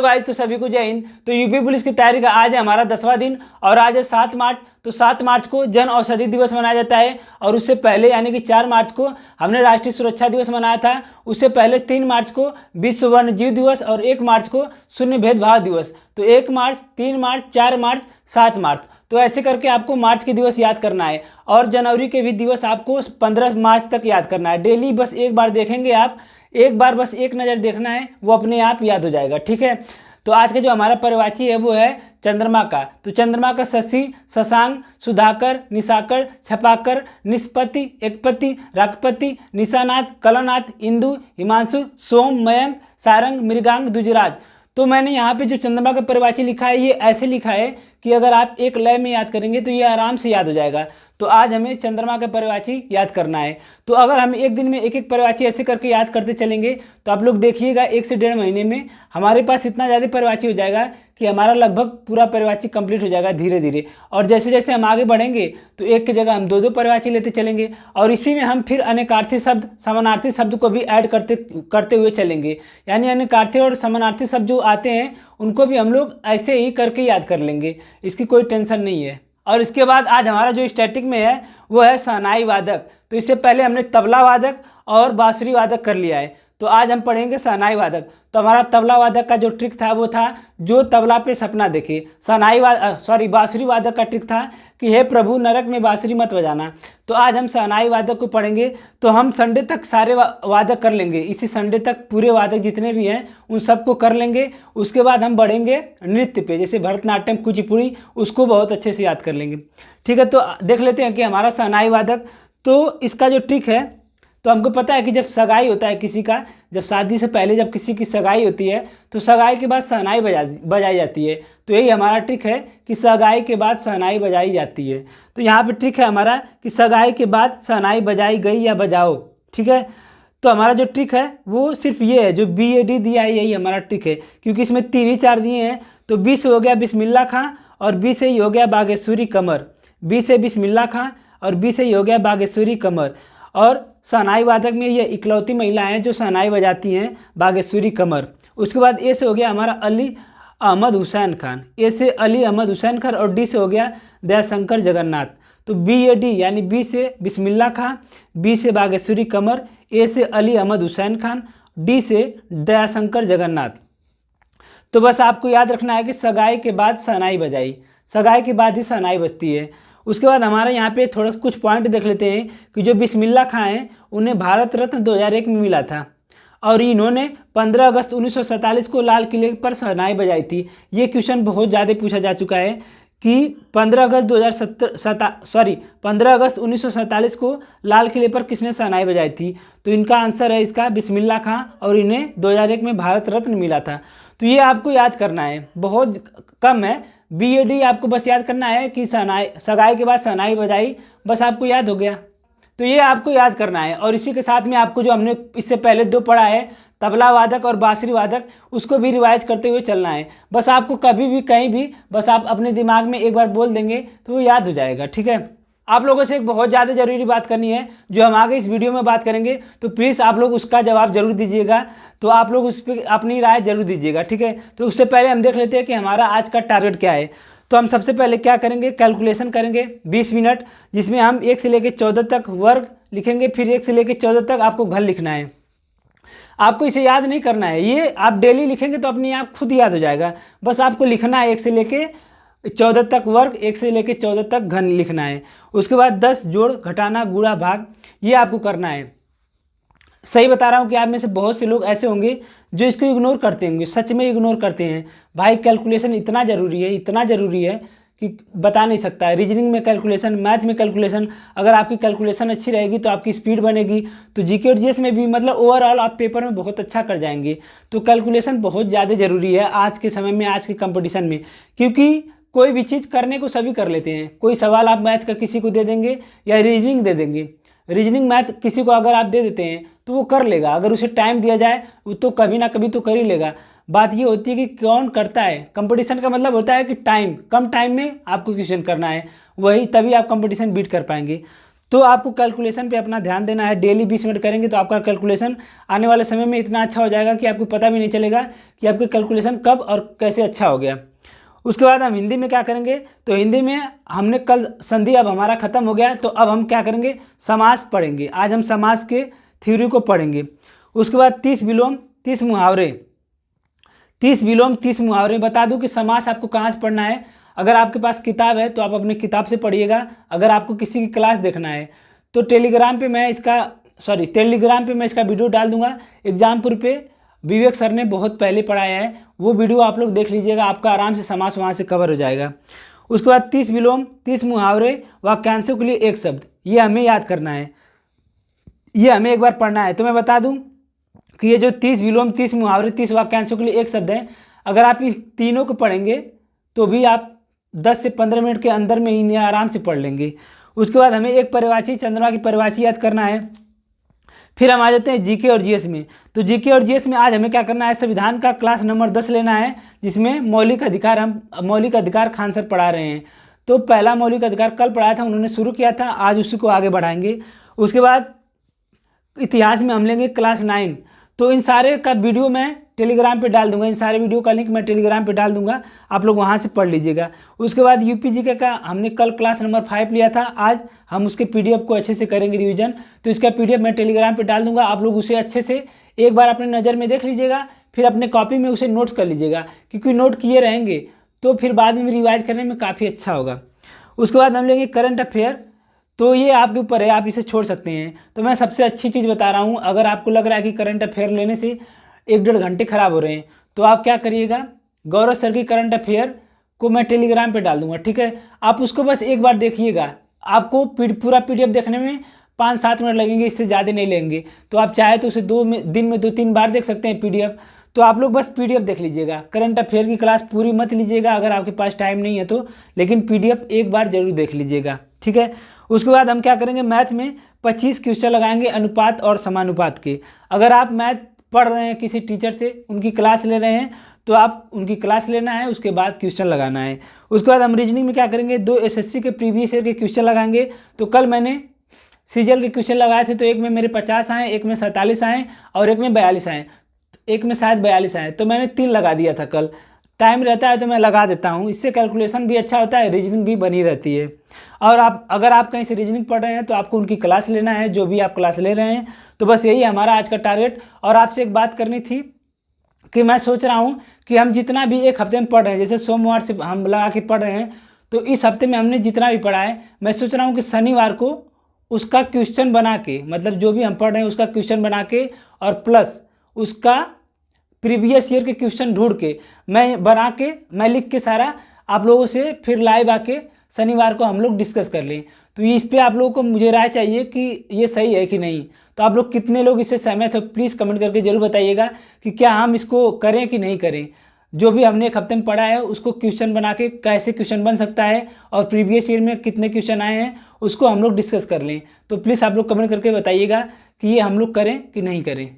तो गाइस तो सभी को जय हिंद। तो यूपी पुलिस की तैयारी का आज है हमारा 10वां दिन और आज है 7 मार्च। तो 7 मार्च को जन औषधि दिवस मनाया जाता है और उससे पहले यानी कि 4 मार्च को हमने राष्ट्रीय सुरक्षा दिवस मनाया था। उससे पहले 3 मार्च को विश्व वन्य जीव दिवस और 1 मार्च को शून्य भेदभाव दिवस। तो 1 मार्च, 3 मार्च, 4 मार्च, 7 मार्च, तो ऐसे करके आपको मार्च के दिवस याद करना है और जनवरी के भी दिवस आपको 15 मार्च तक याद करना है। डेली बस एक बार देखेंगे आप, एक बार बस एक नज़र देखना है, वो अपने आप याद हो जाएगा। ठीक है। तो आज का जो हमारा पर्यायवाची है वो है चंद्रमा का। तो चंद्रमा का शशि, शशांक, सुधाकर, निशाकर, छपाकर, निष्पत्ति, एकपति, रागपति, निशानाथ, कलानाथ, इंदु, हिमांशु, सोम, मयंक, सारंग, मृगांक, दुजराज। तो मैंने यहाँ पे जो चंद्रमा का पर्यायवाची लिखा है ये ऐसे लिखा है कि अगर आप एक लय में याद करेंगे तो ये आराम से याद हो जाएगा। तो आज हमें चंद्रमा का पर्यायवाची याद करना है। तो अगर हम एक दिन में एक एक पर्यायवाची ऐसे करके याद करते चलेंगे तो आप लोग देखिएगा 1 से 1.5 महीने में हमारे पास इतना ज़्यादा पर्यायवाची हो जाएगा कि हमारा लगभग पूरा पर्यायवाची कंप्लीट हो जाएगा धीरे धीरे। और जैसे जैसे हम आगे बढ़ेंगे तो एक की जगह हम 2-2 पर्यायवाची लेते चलेंगे और इसी में हम फिर अनेकार्थी शब्द, समानार्थी शब्द को भी ऐड करते हुए चलेंगे। यानी अनेकार्थी और समानार्थी शब्द जो आते हैं उनको भी हम लोग ऐसे ही करके याद कर लेंगे, इसकी कोई टेंशन नहीं है। और इसके बाद आज हमारा जो स्टैटिक में है वो है शहनाई वादक। तो इससे पहले हमने तबला वादक और बांसुरी वादक कर लिया है। तो आज हम पढ़ेंगे शहनाई वादक। तो हमारा तबला वादक का जो ट्रिक था वो था जो तबला पे सपना देखे। बांसुरी वादक का ट्रिक था कि हे प्रभु नरक में बांसुरी मत बजाना। तो आज हम शहनाई वादक को पढ़ेंगे। तो हम संडे तक सारे वादक कर लेंगे, इसी संडे तक पूरे वादक जितने भी हैं उन सबको कर लेंगे। उसके बाद हम बढ़ेंगे नृत्य पे, जैसे भरतनाट्यम, कुचिपुड़ी, उसको बहुत अच्छे से याद कर लेंगे। ठीक है। तो देख लेते हैं कि हमारा शहनाई वादक, तो इसका जो ट्रिक है, तो हमको पता है कि जब सगाई होता है किसी का, जब शादी से पहले जब किसी की सगाई होती है तो सगाई के बाद शहनाई बजाई जाती है। तो यही हमारा ट्रिक है कि सगाई के बाद शहनाई बजाई जाती है। तो यहाँ पे ट्रिक है हमारा कि सगाई के बाद शहनाई बजाई गई या बजाओ। ठीक है। तो हमारा जो ट्रिक है वो सिर्फ ये है, जो BAD दिया है यही हमारा ट्रिक है, क्योंकि इसमें 3 ही 4 दिए हैं। तो बी से हो गया बिस्मिल्लाह खां और बी से ही हो गया बागेश्वरी कमर, बी से बिस्मिल्लाह खां और बी से ही हो गया बागेश्वरी कमर। और शहनाई वादक में ये इकलौती महिला हैं जो शहनाई बजाती हैं, बागेश्वरी कमर। उसके बाद ए से हो गया हमारा अली अहमद हुसैन खान, ए से अली अहमद हुसैन खान और डी से हो गया दयाशंकर जगन्नाथ। तो BAD यानी बी से बिस्मिल्लाह खां, बी से बागेश्वरी कमर, ए से अली अहमद हुसैन खान, डी से दयाशंकर जगन्नाथ। तो बस आपको याद रखना है कि सगाई के बाद शहनाई बजाई, सगाई के बाद ही शहनाई बजती है। उसके बाद हमारा यहाँ पे थोड़ा कुछ पॉइंट देख लेते हैं कि जो बिस्मिल्लाह खां हैं उन्हें भारत रत्न 2001 में मिला था और इन्होंने 15 अगस्त 1947 को लाल किले पर शहनाई बजाई थी। ये क्वेश्चन बहुत ज़्यादा पूछा जा चुका है कि 15 अगस्त 1947 को लाल किले पर किसने शहनाई बजाई थी। तो इनका आंसर है इसका बिस्मिल्लाह खां और इन्हें 2001 में भारत रत्न मिला था। तो ये आपको याद करना है, बहुत कम है। BAD आपको बस याद करना है कि सगाई के बाद शहनाई बजाई, बस आपको याद हो गया। तो ये आपको याद करना है। और इसी के साथ में आपको जो हमने इससे पहले 2 पढ़ा है तबला वादक और बांसुरी वादक, उसको भी रिवाइज करते हुए चलना है। बस आपको कभी भी कहीं भी बस आप अपने दिमाग में एक बार बोल देंगे तो वो याद हो जाएगा। ठीक है। आप लोगों से एक बहुत ज़्यादा ज़रूरी बात करनी है जो हम आगे इस वीडियो में बात करेंगे, तो प्लीज़ आप लोग उसका जवाब जरूर दीजिएगा। तो आप लोग उस पर अपनी राय जरूर दीजिएगा। ठीक है। तो उससे पहले हम देख लेते हैं कि हमारा आज का टारगेट क्या है। तो हम सबसे पहले क्या करेंगे, कैलकुलेशन करेंगे 20 मिनट, जिसमें हम 1 से लेकर 14 तक वर्ग लिखेंगे, फिर 1 से लेकर 14 तक आपको घर लिखना है। आपको इसे याद नहीं करना है, ये आप डेली लिखेंगे तो अपने आप खुद याद हो जाएगा। बस आपको लिखना है 1 से लेकर 14 तक वर्ग, 1 से लेकर 14 तक घन लिखना है। उसके बाद 10 जोड़, घटाना, गुणा, भाग, ये आपको करना है। सही बता रहा हूँ कि आप में से बहुत से लोग ऐसे होंगे जो इसको इग्नोर करते होंगे, सच में इग्नोर करते हैं। भाई कैलकुलेशन इतना ज़रूरी है, इतना ज़रूरी है कि बता नहीं सकता है। रीजनिंग में कैलकुलेशन, मैथ में कैलकुलेशन, अगर आपकी कैलकुलेशन अच्छी रहेगी तो आपकी स्पीड बनेगी, तो GK और GS में भी मतलब ओवरऑल आप पेपर में बहुत अच्छा कर जाएंगे। तो कैलकुलेशन बहुत ज़्यादा ज़रूरी है आज के समय में, आज के कंपटीशन में, क्योंकि कोई भी चीज़ करने को सभी कर लेते हैं। कोई सवाल आप मैथ का किसी को दे देंगे या रीजनिंग दे देंगे, रीजनिंग मैथ किसी को अगर आप दे देते हैं तो वो कर लेगा, अगर उसे टाइम दिया जाए वो तो कभी ना कभी तो कर ही लेगा। बात ये होती है कि कौन करता है। कंपटीशन का मतलब होता है कि टाइम, कम टाइम में आपको क्वेश्चन करना है, वही तभी आप कंपटीशन बीट कर पाएंगे। तो आपको कैलकुलेशन पे अपना ध्यान देना है। डेली 20 मिनट करेंगे तो आपका कैलकुलेशन आने वाले समय में इतना अच्छा हो जाएगा कि आपको पता भी नहीं चलेगा कि आपका कैलकुलेशन कब और कैसे अच्छा हो गया। उसके बाद हम हिंदी में क्या करेंगे, तो हिंदी में हमने कल संधि अब हमारा खत्म हो गया, तो अब हम क्या करेंगे, समास पढ़ेंगे। आज हम समास के थ्योरी को पढ़ेंगे। उसके बाद 30 विलोम 30 मुहावरे, 30 विलोम 30 मुहावरे। बता दूं कि समास आपको कहाँ से पढ़ना है। अगर आपके पास किताब है तो आप अपनी किताब से पढ़िएगा। अगर आपको किसी की क्लास देखना है तो टेलीग्राम पे मैं इसका वीडियो डाल दूंगा। एग्जामपुर पे विवेक सर ने बहुत पहले पढ़ाया है, वो वीडियो आप लोग देख लीजिएगा, आपका आराम से समास वहाँ से कवर हो जाएगा। उसके बाद 30 विलोम 30 मुहावरे वाक्यांशों के लिए एक शब्द, ये हमें याद करना है, ये हमें एक बार पढ़ना है। तो मैं बता दूं कि ये जो 30 विलोम 30 मुहावरे 30 वाक्यांशों के लिए एक शब्द है, अगर आप इस तीनों को पढ़ेंगे तो भी आप 10 से 15 मिनट के अंदर में इन्हें आराम से पढ़ लेंगे। उसके बाद हमें एक परिभाषी, चंद्रमा की परिभाषी याद करना है। फिर हम आ जाते हैं जीके और जीएस में। तो जीके और जीएस में आज हमें क्या करना है, संविधान का क्लास नंबर 10 लेना है, जिसमें मौलिक अधिकार, हम मौलिक अधिकार खान सर पढ़ा रहे हैं। तो पहला मौलिक अधिकार कल पढ़ाया था, उन्होंने शुरू किया था, आज उसी को आगे बढ़ाएंगे। उसके बाद इतिहास में हम लेंगे क्लास 9। तो इन सारे का वीडियो मैं टेलीग्राम पे डाल दूंगा, इन सारे वीडियो का लिंक मैं टेलीग्राम पे डाल दूंगा, आप लोग वहाँ से पढ़ लीजिएगा। उसके बाद यूपी जीके का हमने कल क्लास नंबर 5 लिया था, आज हम उसके पीडीएफ को अच्छे से करेंगे रिवीजन। तो इसका पीडीएफ मैं टेलीग्राम पे डाल दूंगा, आप लोग उसे अच्छे से एक बार अपने नज़र में देख लीजिएगा, फिर अपने कॉपी में उसे नोट्स कर लीजिएगा, क्योंकि नोट किए रहेंगे तो फिर बाद में रिवाइज करने में काफ़ी अच्छा होगा। उसके बाद हम लेंगे करंट अफेयर। तो ये आपके ऊपर है, आप इसे छोड़ सकते हैं। तो मैं सबसे अच्छी चीज़ बता रहा हूँ, अगर आपको लग रहा है कि करंट अफेयर लेने से 1-1.5 घंटे खराब हो रहे हैं, तो आप क्या करिएगा, गौरव सर की करंट अफेयर को मैं टेलीग्राम पे डाल दूंगा, ठीक है। आप उसको बस एक बार देखिएगा, आपको पूरा पीडीएफ देखने में 5-7 मिनट लगेंगे, इससे ज़्यादा नहीं लेंगे। तो आप चाहे तो उसे दिन में 2-3 बार देख सकते हैं पीडीएफ। तो आप लोग बस पीडीएफ देख लीजिएगा, करंट अफेयर की क्लास पूरी मत लीजिएगा अगर आपके पास टाइम नहीं है तो, लेकिन पीडीएफ एक बार जरूर देख लीजिएगा, ठीक है। उसके बाद हम क्या करेंगे, मैथ में 25 क्वेश्चन लगाएंगे अनुपात और समानुपात के। अगर आप मैथ पढ़ रहे हैं किसी टीचर से, उनकी क्लास ले रहे हैं, तो आप उनकी क्लास लेना है, उसके बाद क्वेश्चन लगाना है। उसके बाद हम रीजनिंग में क्या करेंगे, 2 एसएससी के प्रीवियस ईयर के क्वेश्चन लगाएंगे। तो कल मैंने सीजीएल के क्वेश्चन लगाए थे, तो एक में मेरे 50 आए, एक में 47 आए और एक में 42 आए, एक में शायद 42 आए, तो मैंने 3 लगा दिया था। कल टाइम रहता है तो मैं लगा देता हूँ, इससे कैलकुलेशन भी अच्छा होता है, रीजनिंग भी बनी रहती है। और अगर आप कहीं से रीजनिंग पढ़ रहे हैं तो आपको उनकी क्लास लेना है, जो भी आप क्लास ले रहे हैं। तो बस यही हमारा आज का टारगेट। और आपसे एक बात करनी थी कि मैं सोच रहा हूँ कि हम जितना भी एक हफ्ते में पढ़ रहे हैं, जैसे सोमवार से हम लगा के पढ़ रहे हैं, तो इस हफ्ते में हमने जितना भी पढ़ा है, मैं सोच रहा हूँ कि शनिवार को उसका क्वेश्चन बना के, मतलब जो भी हम पढ़ रहे हैं उसका क्वेश्चन बना के और प्लस उसका प्रीवियस ईयर के क्वेश्चन ढूंढ के मैं लिख के सारा आप लोगों से फिर लाइव आके शनिवार को हम लोग डिस्कस कर लें। तो इस पे आप लोगों को मुझे राय चाहिए कि ये सही है कि नहीं। तो आप लोग कितने लोग इससे सहमत हो, प्लीज़ कमेंट करके जरूर बताइएगा कि क्या हम इसको करें कि नहीं करें। जो भी हमने एक हफ्ते में पढ़ा है उसको क्वेश्चन बना के कैसे क्वेश्चन बन सकता है और प्रीवियस ईयर में कितने क्वेश्चन आए हैं उसको हम लोग डिस्कस कर लें। तो प्लीज़ आप लोग कमेंट करके बताइएगा कि ये हम लोग करें कि नहीं करें।